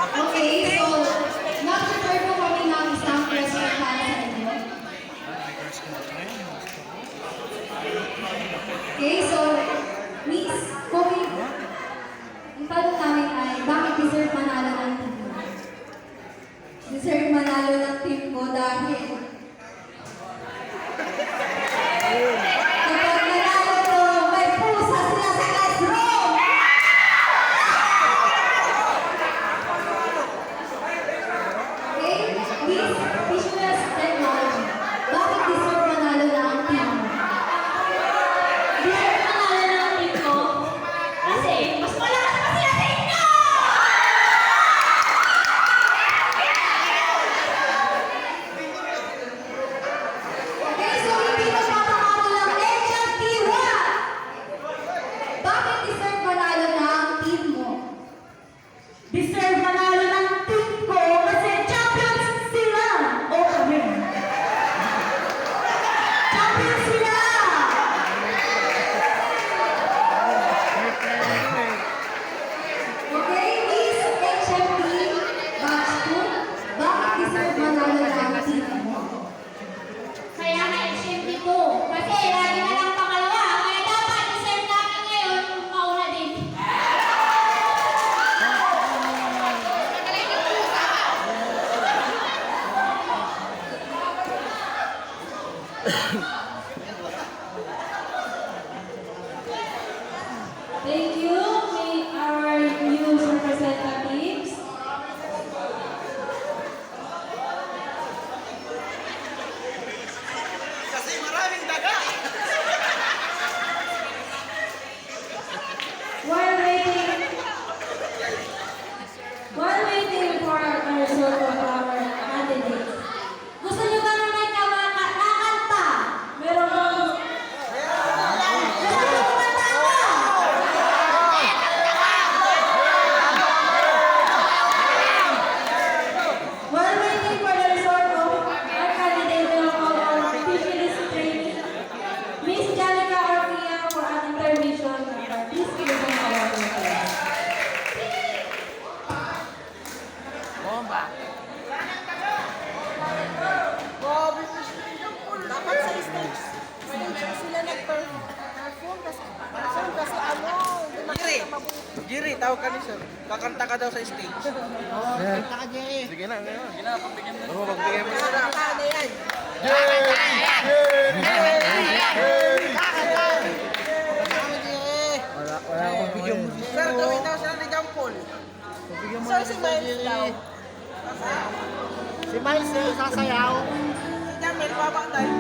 Okay, so nag-prepare po kami ng isang question para sa inyo. Okay, so Miss, ang tanong namin ay bakit deserve manalo ng team mo? Deserve manalo ng team ko dahil kapag nanalo to, may pusa sila sa classroom! Okay, Miss Visual Technology, bakit deserve manalo ng team mo? Deserve manalo ng team ko kasi mas malakas pa sila sa inyo! Okay, so hindi magpapakalo lang HFT1! Bakit deserve manalo ng team mo? Deserve manalo ng team ko kasi champions sila! O kami! Champions sila! Okay, Miss HFT Batch 2, bakit deserve manalo ng team mo? Kaya nga HMP ko. Kasi lagi na lang pangalawa. Kaya dapat deserve namin ngayon mauna din. Thank you, our news representatives. Kasi maraming daga. While waiting for the result of our candidates, Gusto niyo ba na may kakanta? meron bang Gusto niyo kumanta ka? while waiting for the result of our candidate of our fisheries training, Miss Janica Ortia for an intervention. Please give them a round of applause. Bomba. Dapat sa stage sila nag-perform kasi ano, hindi Giri, makita mabuti. Giri, tawag ka ni sir. Kakanta ka daw sa stage. Kanta ka, Jerry. Sige na, ngayon. Sige na, pagbigyan mo. Oo, pagbigyan mo. Kanta na yan. Wala akong bigyan mo. Sir, gawin daw sila ni Jampol. So, si Miles daw. Si Miles sasayaw. Si Jamel, babak tayo.